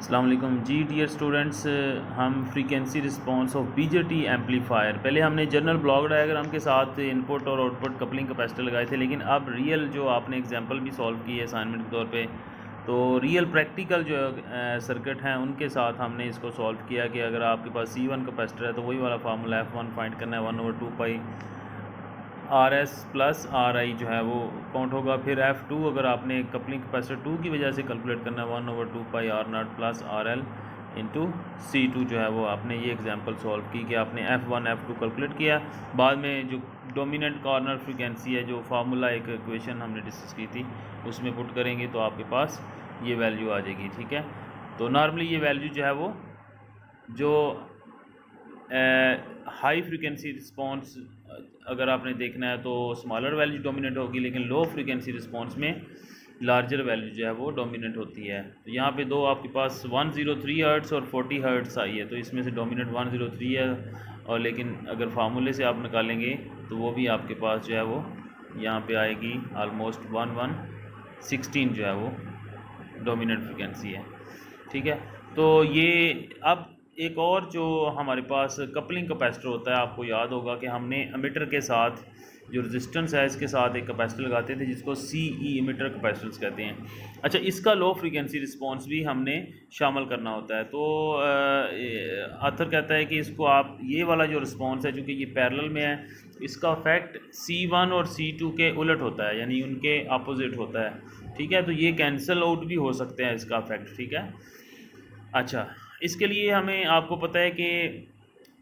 अस्सलाम वालेकुम जी dear students. हम frequency response of BJT amplifier, पहले हमने जनरल ब्लॉक डायग्राम के साथ इनपुट और आउटपुट कपलिंग कैपेसिटर लगाए थे, लेकिन अब रियल जो आपने एग्जांपल भी सॉल्व की है असाइनमेंट के तौर पे, तो रियल प्रैक्टिकल जो सर्किट हैं उनके साथ हमने इसको सॉल्व किया कि अगर आपके पास C1 कैपेसिटर है तो वही वाला फार्मूला F1 फाइंड करना है 1/2 पाई RS प्लस RI जो है वो काउंट होगा। फिर F2 अगर आपने कपलिंग कैपेसिटर 2 की वजह से कैलकुलेट करना है 1/2 पाई R0 plus RL into C2 जो है वो आपने ये एग्जांपल सॉल्व की कि आपने F1 F2 कैलकुलेट किया। बाद में जो डोमिनेंट कॉर्नर फ्रीक्वेंसी है, जो फार्मूला एक इक्वेशन हमने डिस्कस की थी, उसमें पुट करेंगे तो आपके पास ये वैल्यू आ जाएगी। ठीक है, तो नॉर्मली ये वैल्यू जो है वो जो हाई फ्रीक्वेंसी रिस्पॉन्स अगर आपने देखना है तो स्मॉलर वैल्यू डोमिनेट होगी, लेकिन लो फ्रीक्वेंसी रिस्पॉन्स में लार्जर वैल्यू जो है वो डोमिनेट होती है। तो यहाँ पे दो आपके पास 103 हर्ट्स और 40 हर्ट्स आई है, तो इसमें से डोमिनेट 103 है, और लेकिन अगर फार्मूले से आप निकालेंगे तो वो भी आपके पास जो है वो यहाँ पे आएगी ऑलमोस्ट 1116 जो है वो डोमिनेंट फ्रीक्वेंसी है। ठीक है, तो ये अब एक और जो हमारे पास कपलिंग कैपेसिटर होता है, आपको याद होगा कि हमने एमिटर के साथ जो रेजिस्टेंस है इसके साथ एक कैपेसिटर लगाते थे जिसको CE एमिटर कैपेसिटर्स कहते हैं। अच्छा, इसका लो फ्रीक्वेंसी रिस्पांस भी हमने शामिल करना होता है। तो आथर कहता है कि इसको आप ये वाला जो रिस्पांस है, चूँकि ये पैरेलल में है, इसका इफेक्ट C1 और C2 के उलट होता है, यानी उनके अपोजिट होता है। ठीक है, तो ये कैंसिल आउट भी हो सकते हैं इसका इफेक्ट। ठीक है, अच्छा, इसके लिए हमें, आपको पता है कि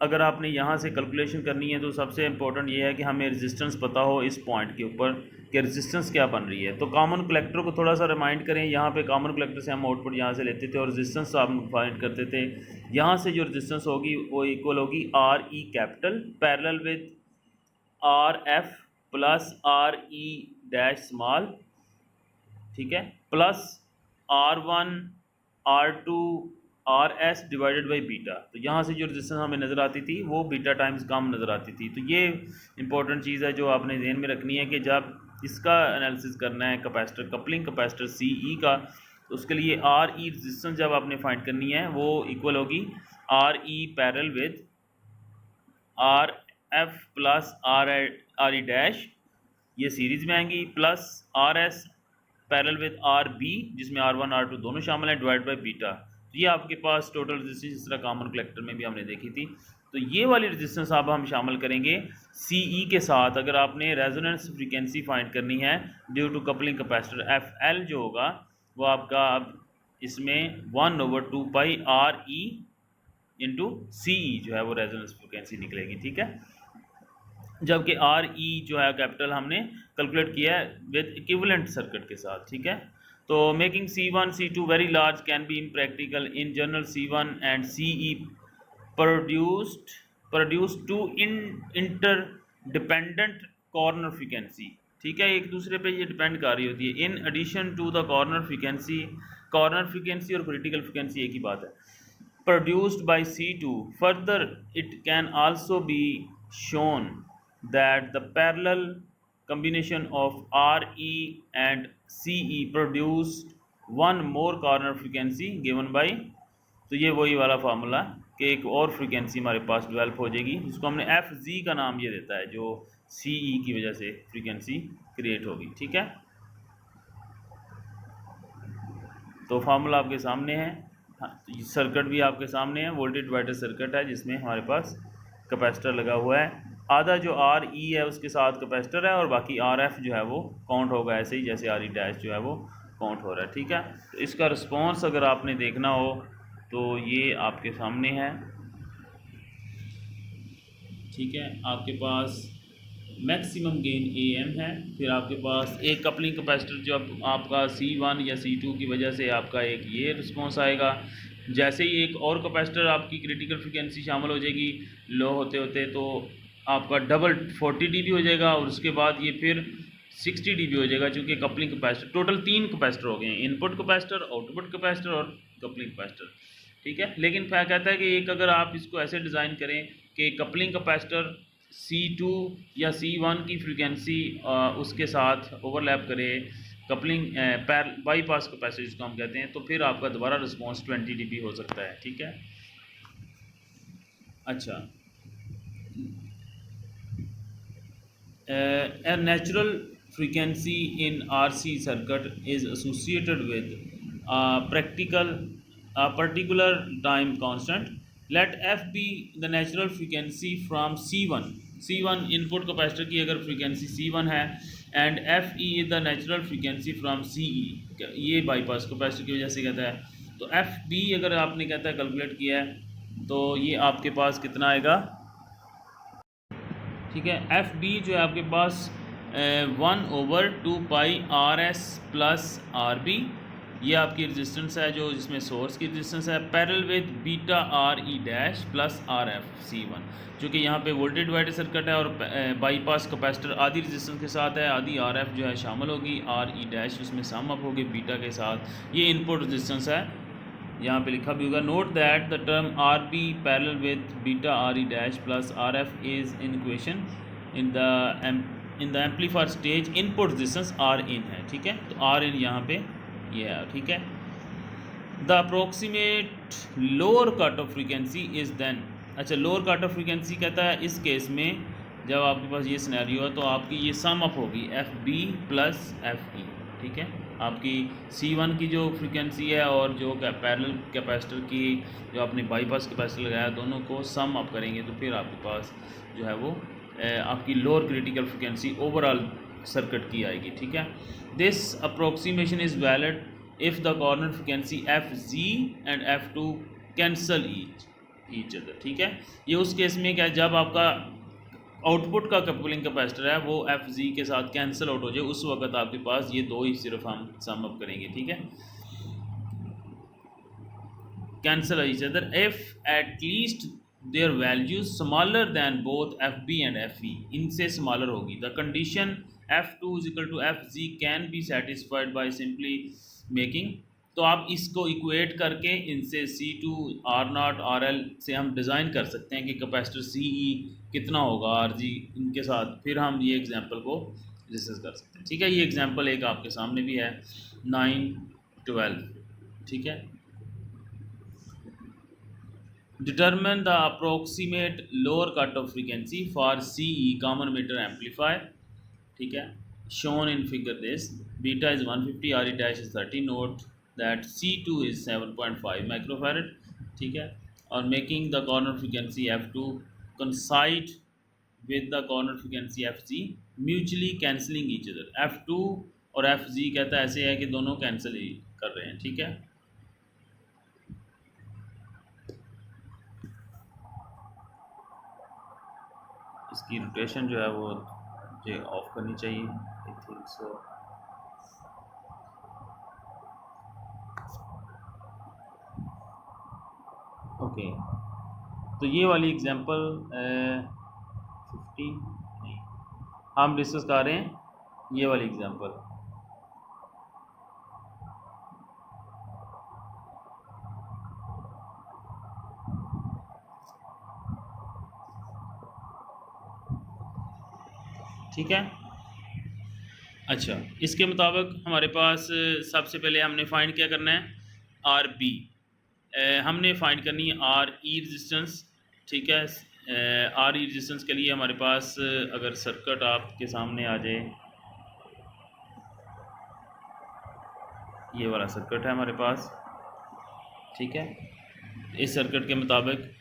अगर आपने यहाँ से कैलकुलेशन करनी है तो सबसे इम्पोर्टेंट ये है कि हमें रेजिस्टेंस पता हो इस पॉइंट के ऊपर कि रेजिस्टेंस क्या बन रही है। तो कॉमन कलेक्टर को थोड़ा सा रिमाइंड करें, यहाँ पे कॉमन कलेक्टर से हम आउटपुट यहाँ से लेते थे और रेजिस्टेंस हम फाइंड करते थे। यहाँ से जो रेजिस्टेंस होगी वो इक्वल होगी RE capital parallel with RF plus RE dash small, ठीक है, plus R1 R2 RS divided by beta. तो यहाँ से जो रेजिस्टेंस हमें नज़र आती थी वो बीटा टाइम्स कम नज़र आती थी। तो ये इंपॉर्टेंट चीज़ है जो आपने ध्यान में रखनी है कि जब इसका एनालिसिस करना है कैपेसिटर, कपलिंग कैपेसिटर CE का, तो उसके लिए RE रेजिस्टेंस जब आपने फाइंड करनी है वो इक्वल होगी RE parallel with RF plus RE dash, ये सीरीज में आएंगी, plus RS parallel with RB जिसमें R1 R2 दोनों शामिल हैं, डिवाइड बाई बीटा। तो ये आपके पास टोटल रेजिस्टेंस जिस तरह कॉमन कलेक्टर में भी हमने देखी थी। तो ये वाली रेजिस्टेंस अब हम शामिल करेंगे CE के साथ। अगर आपने रेजोनेंस फ्रीक्वेंसी फाइंड करनी है due to coupling capacitor, FL जो होगा वो आपका अब इसमें 1/2 पाई RE इंटू CE जो है वो रेजोनेंस फ्रीक्वेंसी निकलेगी। ठीक है, जबकि RE जो है कैपिटल हमने कैलकुलेट किया है विद इक्विवेलेंट सर्किट के साथ। ठीक है, तो making C1 C2 very large can be impractical in general C1 and CE produced to inter dependent corner frequency. ठीक है, एक दूसरे पे ये डिपेंड कर रही होती है। In addition to the corner frequency और क्रिटिकल फ्रीक्वेंसी एक ही बात है, produced by C2. Further, it can also be shown that the parallel combination of RE and CE produced one more corner frequency given by, तो ये वही वाला formula कि एक और फ्रीक्वेंसी हमारे पास डेवलप हो जाएगी जिसको हमने FZ का नाम ये देता है, जो CE की वजह से फ्रीक्वेंसी क्रिएट होगी। ठीक है, तो फार्मूला आपके सामने है। हाँ, तो सर्किट भी आपके सामने है, वोल्टेज डिवाइडर सर्किट है जिसमें हमारे पास कैपेसिटर लगा हुआ है। आधा जो RE है उसके साथ कैपेसिटर है और बाकी RF जो है वो काउंट होगा ऐसे ही जैसे RE डैश जो है वो काउंट हो रहा है। ठीक है, तो इसका रिस्पॉन्स अगर आपने देखना हो तो ये आपके सामने है। ठीक है, आपके पास मैक्सिमम गेन AM है, फिर आपके पास एक कपलिंग कैपेसिटर जो आपका C1 या C2 की वजह से आपका एक ये रिस्पॉन्स आएगा। जैसे ही एक और कैपेसिटर आपकी क्रिटिकल फ्रीक्वेंसी शामिल हो जाएगी लो होते होते, तो आपका डबल 40 dB हो जाएगा, और उसके बाद ये फिर 60 dB हो जाएगा, चूँकि कपलिंग कैपेसिटर टोटल 3 कैपेसिटर हो गए हैं, इनपुट कैपेसिटर, आउटपुट कैपेसिटर और कपलिंग कैपेसिटर। ठीक है, लेकिन क्या कहता है कि एक अगर आप इसको ऐसे डिज़ाइन करें कि कपलिंग कैपेसिटर C2 या C1 की फ्रीक्वेंसी उसके साथ ओवरलैप करे कपलिंग बाईपास कैपेसिटी जिसको हम कहते हैं, तो फिर आपका दोबारा रिस्पॉन्स 20 dB हो सकता है। ठीक है। अच्छा, a natural frequency in RC circuit is associated with a particular time constant. Let F be the natural frequency from C1. C1 input capacitor की अगर फ्रीक्वेंसी C1 है, and FE is the natural frequency from CE, ये bypass capacitor की वजह से कहता है। तो FB अगर आपने कहता है कैलकुलेट किया है, तो ये आपके पास कितना आएगा? ठीक है, FB जो है आपके पास 1/2πRS प्लस RB, ये आपकी रेजिस्टेंस है जो जिसमें सोर्स की रेजिस्टेंस है, parallel with beta RE dash plus RF C1, जो कि यहाँ पे वोल्टेज डिवाइडर सर्किट है और बाईपास कैपेसिटर आधी रेजिस्टेंस के साथ है, आधी RF जो है शामिल होगी, RE डैश उसमें सम अप होगी बीटा के साथ। ये इनपुट रेजिस्टेंस है, यहाँ पे लिखा भी होगा। Note that the term RB parallel with beta RE dash plus RF is in equation in the amplifier stage input resistance Rin है। ठीक है, तो Rin यहाँ पे ये है। ठीक है, the approximate lower cut off frequency is then, अच्छा लोअर कट ऑफ फ्रीक्वेंसी कहता है इस केस में जब आपके पास ये सिनेरियो है तो आपकी ये सम अप होगी FB प्लस FE। ठीक है, आपकी C1 की जो फ्रीक्वेंसी है और जो पैरेलल कैपेसिटर की जो आपने बाईपास कैपेसिटर लगाया, दोनों को सम अप करेंगे तो फिर आपके पास जो है वो आपकी lower critical frequency overall circuit की आएगी। ठीक है, this approximation is valid if the corner frequency FG and F2 cancel each other. ठीक है, ये उस केस में क्या, जब आपका आउटपुट का कपलिंग कैपेसिटर है वो FG के साथ कैंसिल आउट हो जाए, उस वक्त आपके पास ये दो ही सिर्फ हम सम अप करेंगे। ठीक है, cancel each other if at least their values smaller than both FB and FE, इनसे स्मॉलर होगी। The condition F2 is equal to FG can be satisfied by simply making, तो आप इसको इक्वेट करके इनसे C2 R0 RL से हम design कर सकते हैं कि कैपेसिटर CE कितना होगा RG इनके साथ, फिर हम ये एग्जांपल को डिस्कस कर सकते हैं। ठीक है, ये एग्जांपल एक आपके सामने भी है 9-12। ठीक है, determine the approximate lower cut off frequency for CE common emitter amplifier. ठीक है, shown in figure this, beta is 150, RE dash is 30, note that C2 is 7.5 microfarad. ठीक है, और making the corner frequency F2 coincide with the corner frequency FG mutually cancelling each other. F2 और FG कहता है ऐसे है कि दोनों कैंसिल ही कर रहे हैं। ठीक है, इसकी रोटेशन जो है वो मुझे ऑफ करनी चाहिए, आई थिंक सो। ओके, तो ये वाली एग्जांपल 15 नहीं, हम डिस्कस कर रहे हैं ये वाली एग्जांपल। ठीक है, अच्छा इसके मुताबिक हमारे पास सबसे पहले हमने फाइंड क्या करना है, RB हमने फाइंड करनी है RE रेजिस्टेंस। ठीक है, RE रेजिस्टेंस के लिए हमारे पास अगर सर्किट आपके सामने आ जाए, ये वाला सर्किट है हमारे पास। ठीक है, इस सर्किट के मुताबिक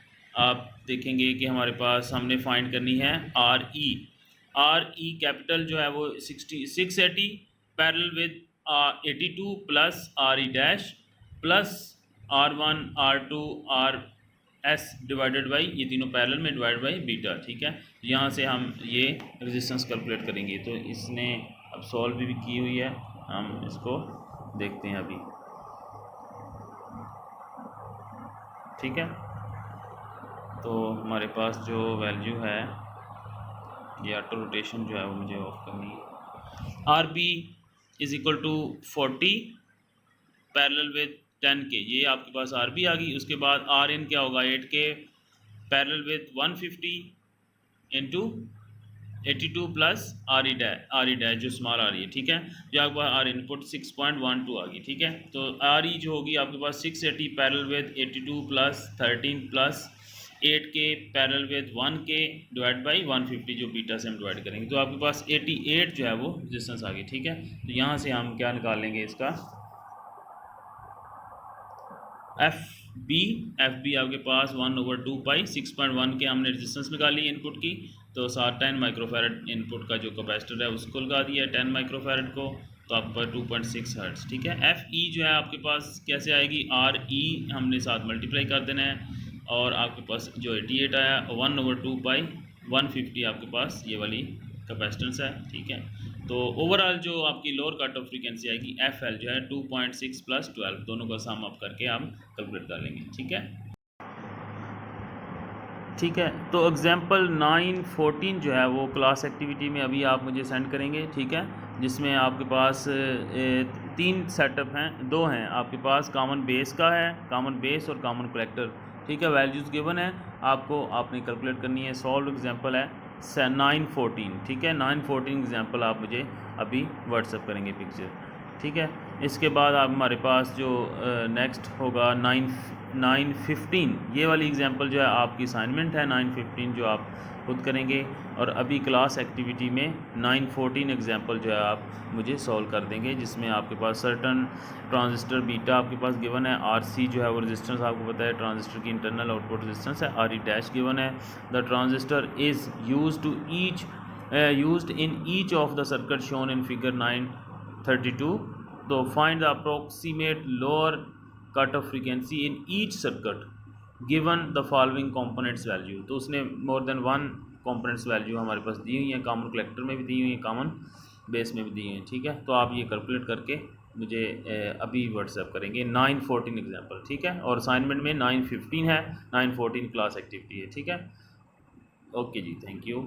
आप देखेंगे कि हमारे पास हमने फाइंड करनी है RE कैपिटल जो है वो 680 parallel with 82 plus RE dash plus R1 R2 RS divided by, ये तीनों पैरेलल में डिवाइड बाई बीटा। ठीक है, यहाँ से हम ये रेजिस्टेंस कैलकुलेट करेंगे। तो इसने अब सॉल्व भी की हुई है, हम इसको देखते हैं अभी। ठीक है, तो हमारे पास जो वैल्यू है, ये ऑटो रोटेशन जो है वो मुझे ऑफ करनी है। RB is equal to 40 parallel with 10K, ये आपके पास RB आ गई। उसके बाद Rn क्या होगा, 8K parallel with 150 into 82 plus R E dash जो स्मॉल आ रही है, ठीक है, जो आपके पास आर इनपुट 6.12 आ गई, ठीक है। तो आर ई जो होगी आपके पास 680 पैरेलल विद 82 प्लस 13 प्लस 8 के पैरेलल विद 1 के डिवाइड बाई 150 जो बीटा से हम डिवाइड करेंगे, तो आपके पास 88 जो है वो रेजिस्टेंस आ गई, ठीक है। तो यहाँ से हम क्या निकाल लेंगे इसका एफ बी आपके पास 1/2 पाई 6.1 के हमने रेजिस्टेंस निकाली इनपुट की, तो साथ 10 माइक्रोफैरड इनपुट का जो कैपेसिटर है उसको लगा दिया 10 माइक्रोफैरड को, तो आपके पास 2.6 हर्ट्ज, ठीक है। एफ ई जो है आपके पास कैसे आएगी, आर ई हमने साथ मल्टीप्लाई कर देना है, और आपके पास जो 88 आया 1/2 पाई 150 आपके पास ये वाली कैपेसिटेंस है, ठीक है। तो ओवरऑल जो आपकी लोअर कट ऑफ फ्रीक्वेंसी आएगी एफ एल जो है 2.6 प्लस 12 दोनों का सम अप करके हम कैलकुलेट कर लेंगे, ठीक है। ठीक है, तो एग्जांपल 9.14 जो है वो क्लास एक्टिविटी में अभी आप मुझे सेंड करेंगे, ठीक है, जिसमें आपके पास 3 सेटअप हैं, 2 हैं आपके पास, कॉमन बेस का है, कॉमन बेस और कॉमन कलेक्टर, ठीक है। वैल्यूज़ गिवन है आपको, आपने कैलकुलेट करनी है। सॉल्व एग्जांपल है 9.14, ठीक है। 9.14 एग्जांपल आप मुझे अभी व्हाट्सएप करेंगे पिक्चर, ठीक है। इसके बाद आप हमारे पास जो नेक्स्ट होगा 9.15 ये वाली एग्जांपल जो है आपकी असाइनमेंट है, 9.15 जो आप खुद करेंगे, और अभी क्लास एक्टिविटी में 9.14 एग्जांपल जो है आप मुझे सॉल्व कर देंगे, जिसमें आपके पास सर्टन ट्रांजिस्टर बीटा आपके पास गिवन है, आरसी जो है वो रेजिस्टेंस आपको पता है, ट्रांजिस्टर की इंटरनल आउटपुट रेजिस्टेंस है, आर ई डैश गिवन है, the transistor is used in each of the circuit shown in figure 932, तो find the approximate lower cut off frequency in each circuit given the following components value, तो उसने more than 1 components value हमारे पास दी हुई है, common collector में भी दी हुई है, कॉमन बेस में भी दी हुई है, ठीक है। तो आप ये कैलकुलेट करके मुझे अभी व्हाट्सएप करेंगे 9.14 एग्जांपल, ठीक है, और असाइनमेंट में 9.15 है, 9.14 क्लास एक्टिविटी है, ठीक है। ओके जी, थैंक यू।